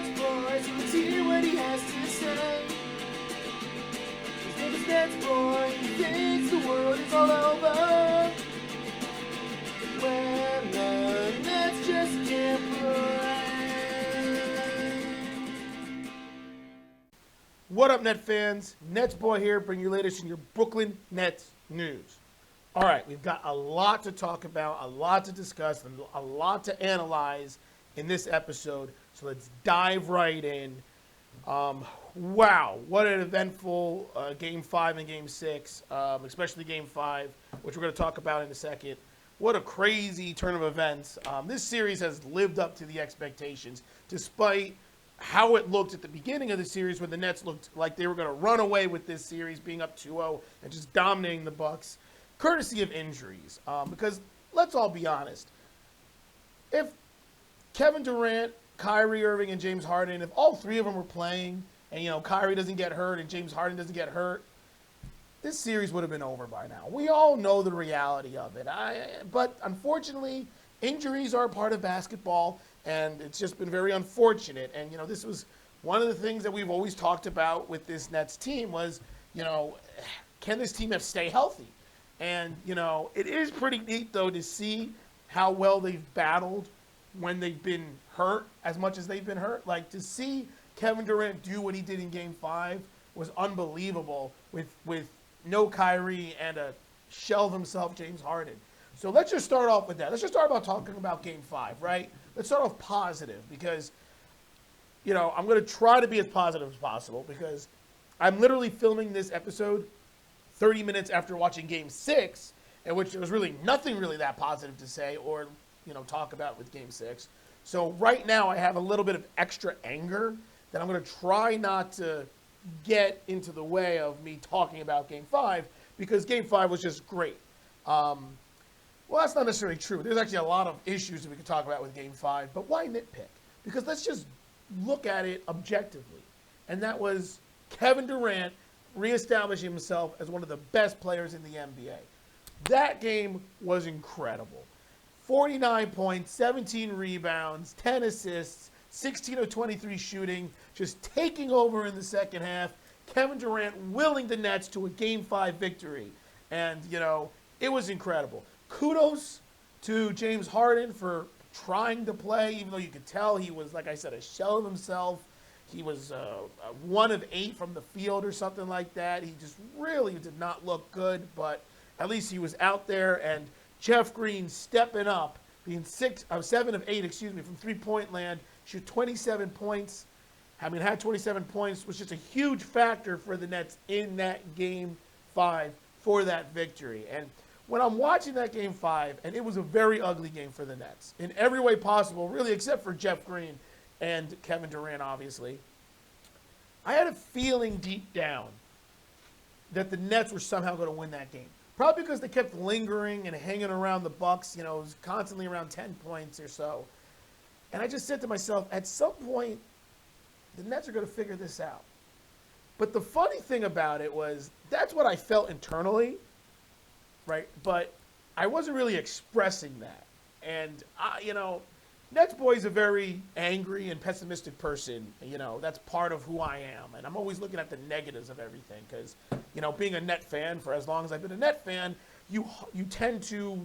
NetsBoy, so let's hear what he has to say. His name is NetsBoy, he thinks the world is all over. When the Nets just can't play. What up, Net fans? NetsBoy here, bring you latest in your Brooklyn Nets news. All right, we've got a lot to talk about, a lot to discuss, and a lot to analyze in this episode. So let's dive right in. Wow, what an eventful Game 5 and Game 6, especially Game 5, which we're going to talk about in a second. What a crazy turn of events. This series has lived up to the expectations, despite how it looked at the beginning of the series when the Nets looked like they were going to run away with this series, being up 2-0 and just dominating the Bucks, courtesy of injuries. Because let's all be honest, if Kevin Durant, Kyrie Irving, and James Harden, if all three of them were playing and, Kyrie doesn't get hurt and James Harden doesn't get hurt, this series would have been over by now. We all know the reality of it. But unfortunately, injuries are a part of basketball, and it's just been very unfortunate. And, this was one of the things that we've always talked about with this Nets team was, can this team stay healthy? And, it is pretty neat, though, to see how well they've battled when they've been hurt as much as they've been hurt. Like, to see Kevin Durant do what he did in Game 5 was unbelievable with no Kyrie and a shell of himself, James Harden. So let's just start off with that. Let's just start about talking about Game 5, right? Let's start off positive because, I'm going to try to be as positive as possible because I'm literally filming this episode 30 minutes after watching Game 6, in which there was really nothing really that positive to say or, talk about with Game 6. So right now I have a little bit of extra anger that I'm going to try not to get into the way of me talking about Game 5 because Game 5 was just great. Well, that's not necessarily true. There's actually a lot of issues that we could talk about with Game 5, but why nitpick? Because let's just look at it objectively. And that was Kevin Durant reestablishing himself as one of the best players in the NBA. That game was incredible. 49 points, 17 rebounds, 10 assists, 16 of 23 shooting, just taking over in the second half. Kevin Durant willing the Nets to a Game 5 victory. And, it was incredible. Kudos to James Harden for trying to play, even though you could tell he was, like I said, a shell of himself. He was 1 of 8 from the field or something like that. He just really did not look good, but at least he was out there. And Jeff Green stepping up, being 7 of 8, from three-point land, shoot 27 points. Had 27 points, was just a huge factor for the Nets in that Game 5 for that victory. And when I'm watching that Game 5, and it was a very ugly game for the Nets, in every way possible, really, except for Jeff Green and Kevin Durant, obviously, I had a feeling deep down that the Nets were somehow going to win that game. Probably because they kept lingering and hanging around the Bucks, it was constantly around 10 points or so. And I just said to myself, at some point, the Nets are going to figure this out. But the funny thing about it was, that's what I felt internally, right? But I wasn't really expressing that. And, NetsBoy is a very angry and pessimistic person. That's part of who I am. And I'm always looking at the negatives of everything because, being a Net fan for as long as I've been a Net fan, you tend to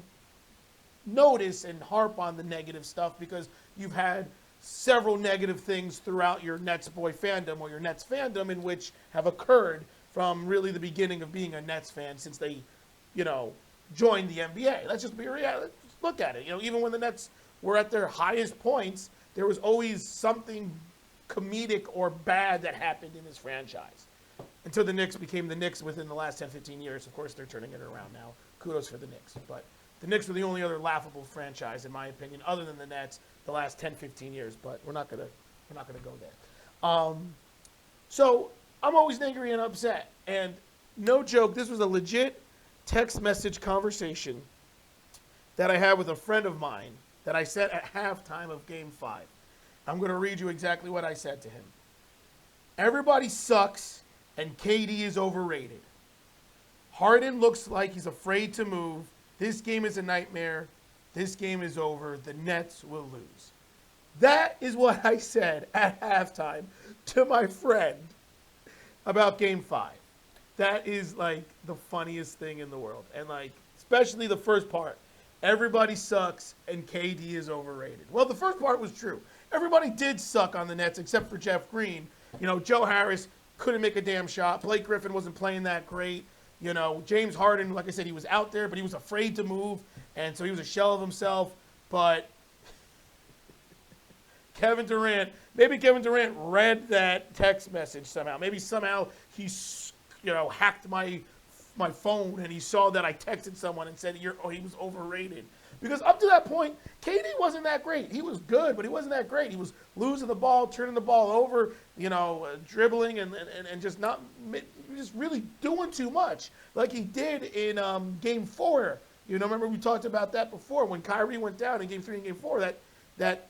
notice and harp on the negative stuff because you've had several negative things throughout your NetsBoy fandom or your Nets fandom in which have occurred from really the beginning of being a Nets fan since they, joined the NBA. Let's just be real. Let's look at it. Even when the Nets were at their highest points, there was always something comedic or bad that happened in this franchise. Until the Knicks became the Knicks within the last 10, 15 years. Of course, they're turning it around now. Kudos for the Knicks. But the Knicks were the only other laughable franchise, in my opinion, other than the Nets, the last 10, 15 years. But we're not gonna go there. So I'm always angry and upset. And no joke, this was a legit text message conversation that I had with a friend of mine that I said at halftime of Game 5. I'm going to read you exactly what I said to him. Everybody sucks, and KD is overrated. Harden looks like he's afraid to move. This game is a nightmare. This game is over. The Nets will lose. That is what I said at halftime to my friend about Game 5. That is like the funniest thing in the world. And like, especially the first part. Everybody sucks and KD is overrated. Well, the first part was true. Everybody did suck on the Nets except for Jeff Green. Joe Harris couldn't make a damn shot. Blake Griffin wasn't playing that great. James Harden, like I said, he was out there, but he was afraid to move, and so he was a shell of himself. But maybe Kevin Durant read that text message somehow. Maybe somehow he, hacked my phone and he saw that I texted someone and said he was overrated. Because up to that point, KD wasn't that great. He was good, but he wasn't that great. He was losing the ball, turning the ball over, dribbling and just just really doing too much, like he did in Game 4. Remember we talked about that before when Kyrie went down in Game 3 and Game 4. That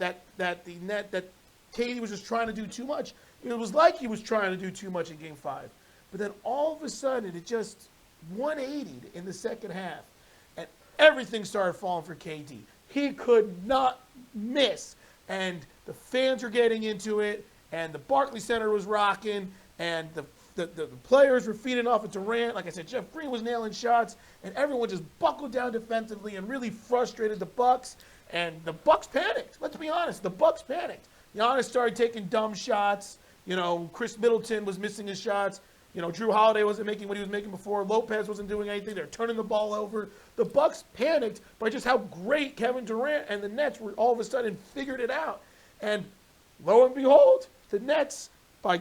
KD was just trying to do too much. It was like he was trying to do too much in Game 5, but then all of a sudden it just 180'd in the second half. Everything started falling for KD. He could not miss. And the fans were getting into it, and the Barclays Center was rocking, and the players were feeding off of Durant. Like I said, Jeff Green was nailing shots, and everyone just buckled down defensively and really frustrated the Bucks. And the Bucks panicked. Let's be honest, the Bucks panicked. Giannis started taking dumb shots. Chris Middleton was missing his shots. Drew Holiday wasn't making what he was making before. Lopez wasn't doing anything. They're turning the ball over. The Bucks panicked by just how great Kevin Durant and the Nets were all of a sudden figured it out. And lo and behold, the Nets, by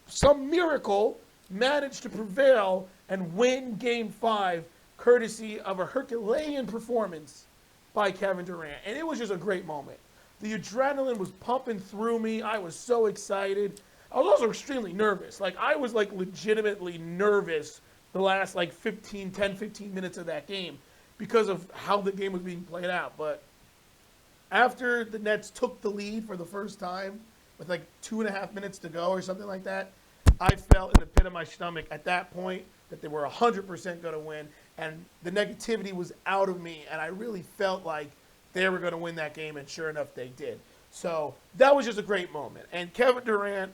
some miracle, managed to prevail and win Game 5 courtesy of a Herculean performance by Kevin Durant. And it was just a great moment. The adrenaline was pumping through me. I was so excited. I was also extremely nervous. I was legitimately nervous the last 10, 15 minutes of that game because of how the game was being played out. But after the Nets took the lead for the first time with 2.5 minutes to go or something like that, I felt in the pit of my stomach at that point that they were 100% going to win, and the negativity was out of me, and I really felt like they were going to win that game, and sure enough, they did. So that was just a great moment. And Kevin Durant,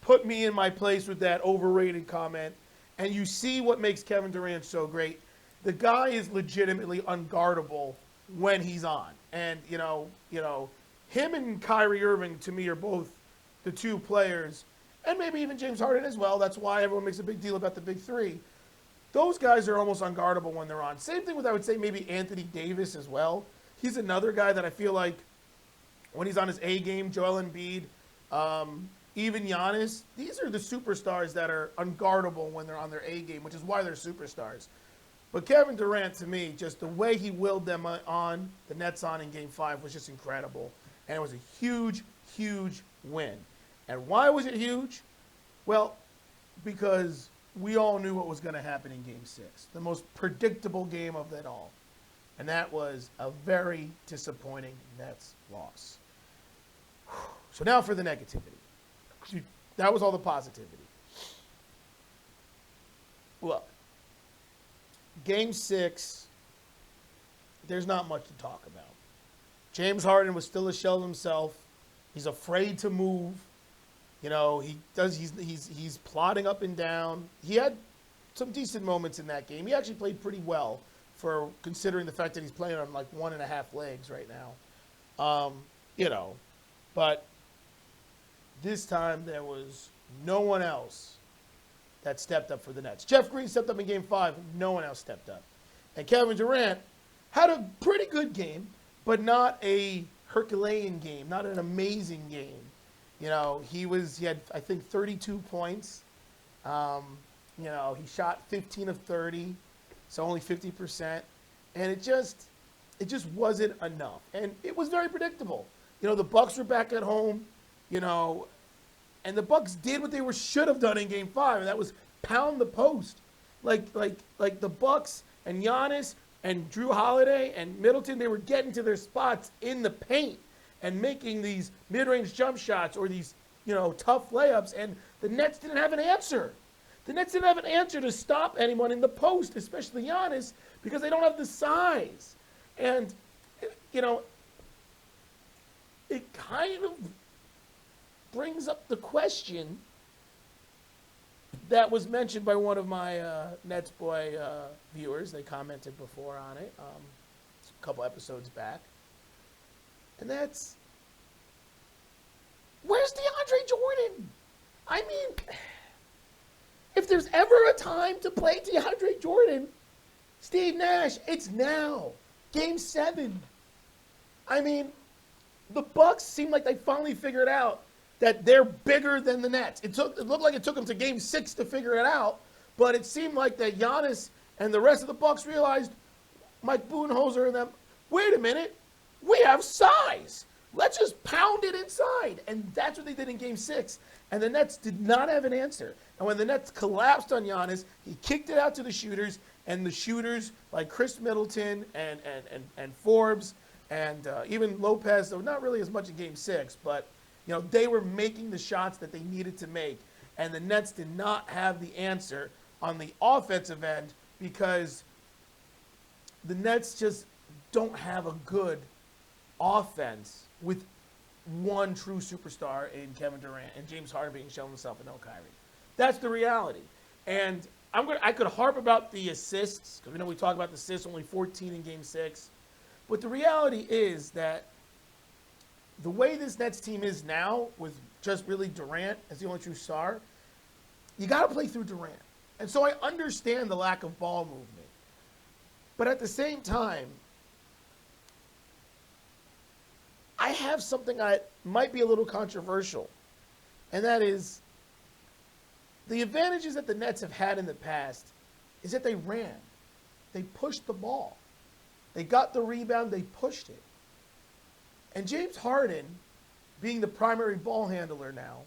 put me in my place with that overrated comment. And you see what makes Kevin Durant so great. The guy is legitimately unguardable when he's on. And, him and Kyrie Irving, to me, are both the two players, and maybe even James Harden as well. That's why everyone makes a big deal about the big three. Those guys are almost unguardable when they're on. Same thing with, I would say, maybe Anthony Davis as well. He's another guy that I feel like when he's on his A game, Joel Embiid, even Giannis, these are the superstars that are unguardable when they're on their A game, which is why they're superstars. But Kevin Durant, to me, just the way he willed them on, the Nets on in Game 5 was just incredible. And it was a huge, huge win. And why was it huge? Well, because we all knew what was going to happen in Game 6, the most predictable game of it all. And that was a very disappointing Nets loss. So now for the negativity. That was all the positivity. Look, Game 6, there's not much to talk about. James Harden was still a shell of himself. He's afraid to move. He's plodding up and down. He had some decent moments in that game. He actually played pretty well for considering the fact that he's playing on 1.5 legs right now. But this time there was no one else that stepped up for the Nets. Jeff Green stepped up in Game 5. No one else stepped up. And Kevin Durant had a pretty good game, but not a Herculean game, not an amazing game. He had, I think, 32 points. He shot 15 of 30, so only 50%. And it just wasn't enough. And it was very predictable. The Bucks were back at home, and the Bucks did what they should have done in Game 5, and that was pound the post. Like the Bucks and Giannis and Drew Holiday and Middleton, they were getting to their spots in the paint and making these mid-range jump shots or these, tough layups, and the Nets didn't have an answer. The Nets didn't have an answer to stop anyone in the post, especially Giannis, because they don't have the size. And, it kind of brings up the question that was mentioned by one of my NetsBoy viewers. They commented before on it a couple episodes back. And that's, where's DeAndre Jordan? I mean, if there's ever a time to play DeAndre Jordan, Steve Nash, it's now. Game 7. I mean, the Bucks seem like they finally figured out that they're bigger than the Nets. It looked like it took them to Game 6 to figure it out, but it seemed like that Giannis and the rest of the Bucks realized, Mike Budenholzer and them, wait a minute, we have size. Let's just pound it inside. And that's what they did in Game 6. And the Nets did not have an answer. And when the Nets collapsed on Giannis, he kicked it out to the shooters, and the shooters like Chris Middleton and Forbes and even Lopez, though not really as much in Game 6, but they were making the shots that they needed to make. And the Nets did not have the answer on the offensive end because the Nets just don't have a good offense with one true superstar in Kevin Durant and James Harden being shown himself and no Kyrie. That's the reality. And I could harp about the assists, because we talk about the assists, only 14 in Game 6. But the reality is that the way this Nets team is now, with just really Durant as the only true star, you got to play through Durant. And so I understand the lack of ball movement. But at the same time, I have something that might be a little controversial, and that is the advantages that the Nets have had in the past is that they ran. They pushed the ball. They got the rebound. They pushed it. And James Harden, being the primary ball handler now,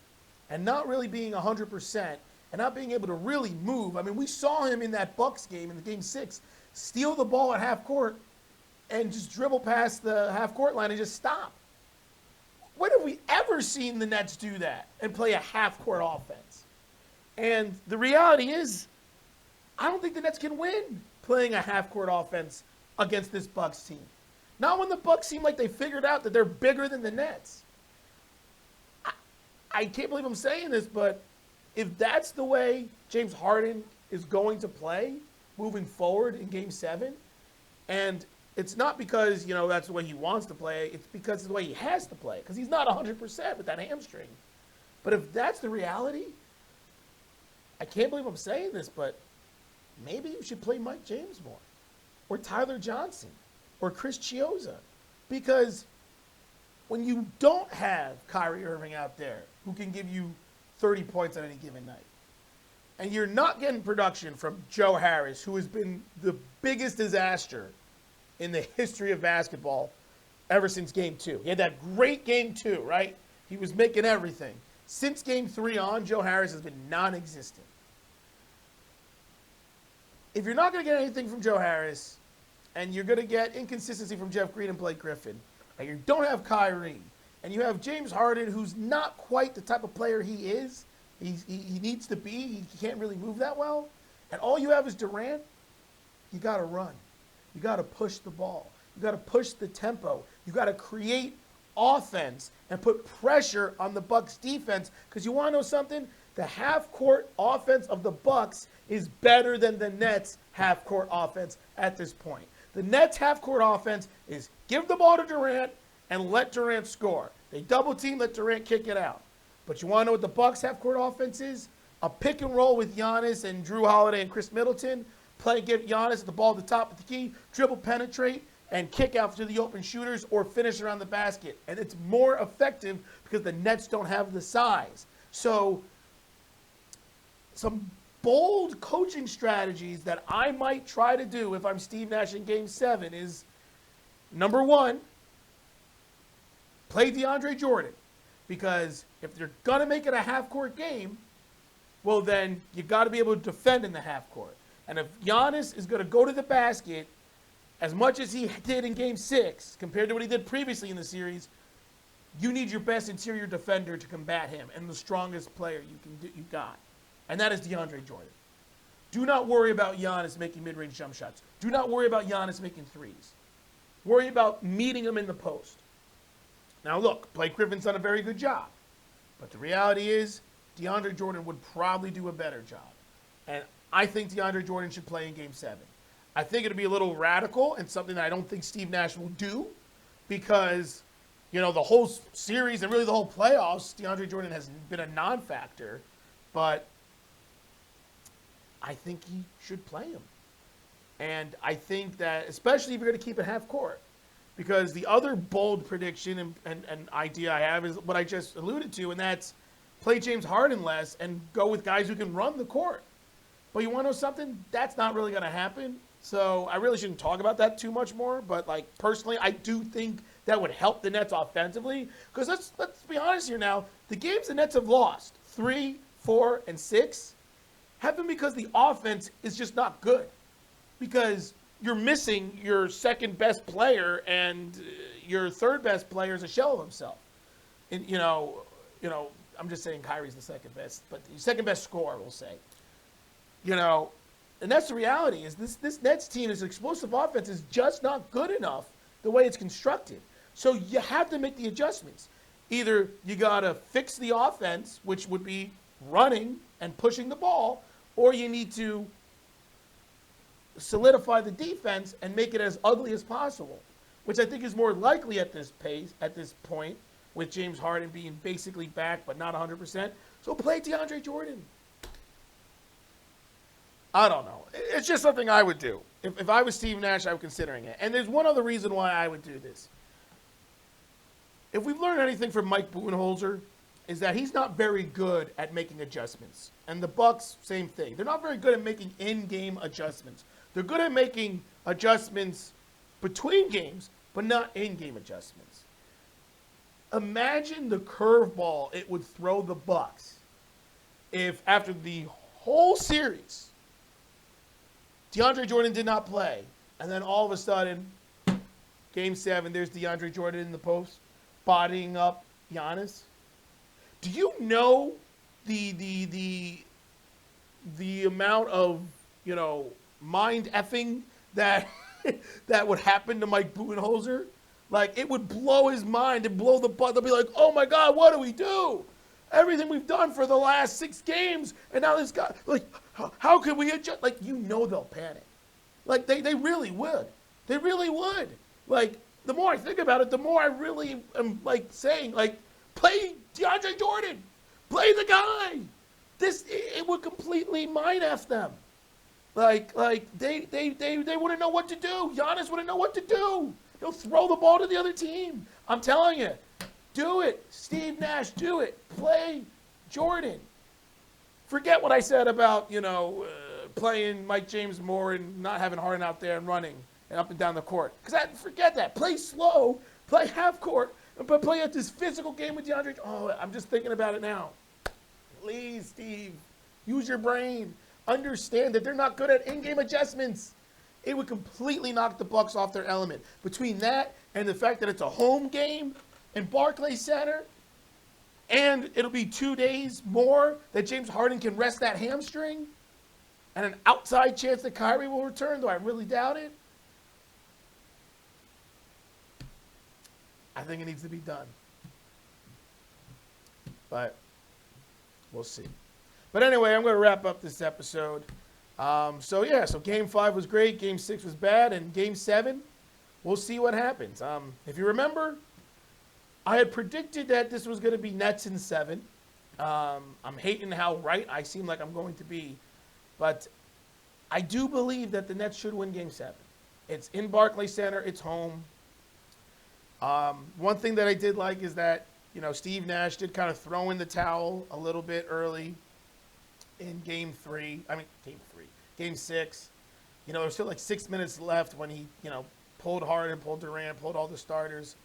and not really being 100%, and not being able to really move. I mean, we saw him in that Bucks game, in the Game 6, steal the ball at half court and just dribble past the half court line and just stop. When have we ever seen the Nets do that and play a half court offense? And the reality is, I don't think the Nets can win playing a half court offense against this Bucks team. Not when the Bucks seem like they figured out that they're bigger than the Nets. I can't believe I'm saying this, but if that's the way James Harden is going to play moving forward in Game 7, and it's not because, that's the way he wants to play, it's because it's the way he has to play, because he's not 100% with that hamstring. But if that's the reality, I can't believe I'm saying this, but maybe you should play Mike James more, or Tyler Johnson, or Chris Chiozza, because when you don't have Kyrie Irving out there who can give you 30 points on any given night, and you're not getting production from Joe Harris, who has been the biggest disaster in the history of basketball ever since Game 2. He had that great Game 2, right? He was making everything. Since Game 3 on, Joe Harris has been non-existent. If you're not going to get anything from Joe Harris, and you're going to get inconsistency from Jeff Green and Blake Griffin, and you don't have Kyrie, and you have James Harden, who's not quite the type of player he is, he needs to be, he can't really move that well, and all you have is Durant, you got to run. You got to push the ball. You got to push the tempo. You got to create offense and put pressure on the Bucks defense, because you want to know something? The half-court offense of the Bucks is better than the Nets' half-court offense at this point. The Nets' half-court offense is give the ball to Durant and let Durant score. They double-team, let Durant kick it out. But you want to know what the Bucks' half-court offense is? A pick and roll with Giannis and Drew Holiday and Chris Middleton. Get Giannis the ball at the top of the key, dribble, penetrate, and kick out to the open shooters or finish around the basket. And it's more effective because the Nets don't have the size. So some bold coaching strategies that I might try to do if I'm Steve Nash in Game 7 is, number one, play DeAndre Jordan. Because if you're going to make it a half-court game, well, then you got to be able to defend in the half-court. And if Giannis is going to go to the basket as much as he did in Game 6 compared to what he did previously in the series, you need your best interior defender to combat him and the strongest player you got. And that is DeAndre Jordan. Do not worry about Giannis making mid-range jump shots. Do not worry about Giannis making threes. Worry about meeting him in the post. Now, look, Blake Griffin's done a very good job. But the reality is, DeAndre Jordan would probably do a better job. And I think DeAndre Jordan should play in Game 7. I think it'll be a little radical and something that I don't think Steve Nash will do because, the whole series and really the whole playoffs, DeAndre Jordan has been a non-factor. But I think he should play him. And I think that, especially if you're going to keep it half court, because the other bold prediction and idea I have is what I just alluded to, and that's play James Harden less and go with guys who can run the court. But you want to know something? That's not really going to happen. So I really shouldn't talk about that too much more. But, personally, I do think that would help the Nets offensively. Because let's be honest here now. The games the Nets have lost, 3, 4, and 6, have been because the offense is just not good. Because you're missing your second best player and your third best player is a shell of himself. And, I'm just saying Kyrie's the second best, but the second best scorer, we'll say. And that's the reality is this Nets team, this explosive offense is just not good enough the way it's constructed. So you have to make the adjustments. Either you got to fix the offense, which would be running and pushing the ball, or you need to solidify the defense and make it as ugly as possible, which I think is more likely at this pace, at this point, with James Harden being basically back but not 100%. So play DeAndre Jordan. I don't know. It's just something I would do. If I was Steve Nash, I was considering it. And there's one other reason why I would do this. If we've learned anything from Mike Budenholzer, is that he's not very good at making adjustments. And the Bucks, same thing. They're not very good at making in-game adjustments. They're good at making adjustments between games, but not in-game adjustments. Imagine the curveball it would throw the Bucks if after the whole series, DeAndre Jordan did not play, and then all of a sudden, Game 7, there's DeAndre Jordan in the post, bodying up Giannis. Do you know the amount of, mind effing that that would happen to Mike Budenholzer? It would blow his mind and blow the butt. They'll be like, oh my God, what do we do? Everything we've done for the last 6 games, and now this guy, how can we adjust? They'll panic. They really would. They really would. The more I think about it, the more I really am, saying, play DeAndre Jordan. Play the guy. It would completely mind F them. They wouldn't know what to do. Giannis wouldn't know what to do. He'll throw the ball to the other team. I'm telling you. Do it. Steve Nash, do it. Play Jordan. Forget what I said about, playing Mike James more and not having Harden out there and running and up and down the court. Forget that. Play slow. Play half court. But play at this physical game with DeAndre. Oh, I'm just thinking about it now. Please, Steve, use your brain. Understand that they're not good at in-game adjustments. It would completely knock the Bucks off their element. Between that and the fact that it's a home game in Barclays Center, and it'll be 2 days more that James Harden can rest that hamstring, and an outside chance that Kyrie will return, though I really doubt it. I think it needs to be done. But we'll see. But anyway, I'm going to wrap up this episode. So Game 5 was great. Game 6 was bad. And Game 7, we'll see what happens. If you remember, I had predicted that this was going to be Nets in 7. I'm hating how right I seem like I'm going to be. But I do believe that the Nets should win Game 7. It's in Barclays Center. It's home. One thing that I did like is that, Steve Nash did kind of throw in the towel a little bit early in Game 6. There was still 6 minutes left when he, pulled Harden, pulled Durant, pulled all the starters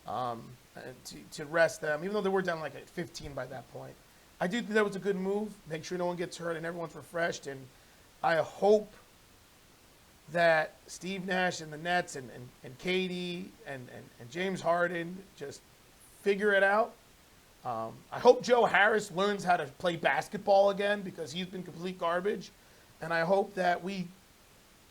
to rest them, even though they were down at 15 by that point. I do think that was a good move. Make sure no one gets hurt and everyone's refreshed. And I hope that Steve Nash and the Nets and KD and James Harden just figure it out. I hope Joe Harris learns how to play basketball again because he's been complete garbage. And I hope that we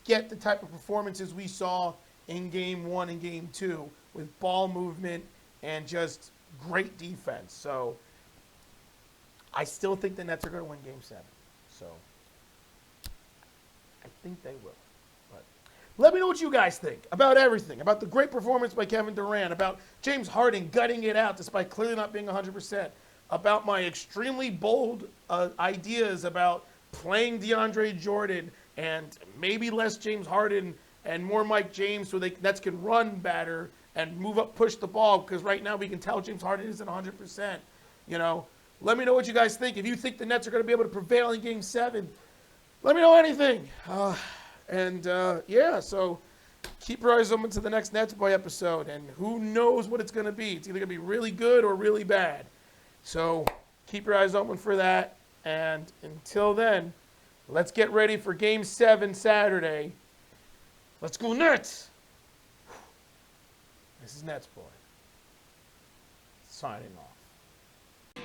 get the type of performances we saw in Game 1 and Game 2 with ball movement and just great defense. So I still think the Nets are going to win Game 7. So I think they will. But let me know what you guys think about everything, about the great performance by Kevin Durant, about James Harden gutting it out despite clearly not being 100%, about my extremely bold ideas about playing DeAndre Jordan and maybe less James Harden and more Mike James so the Nets can run better and move up, push the ball, because right now we can tell James Harden isn't 100%. You know, let me know what you guys think. If you think the Nets are going to be able to prevail in Game 7, let me know anything. Yeah, so keep your eyes open to the next NetsBoy episode, and who knows what it's going to be. It's either going to be really good or really bad. So keep your eyes open for that, and until then, let's get ready for Game 7 Saturday. Let's go Nets! This is NetsBoy signing off.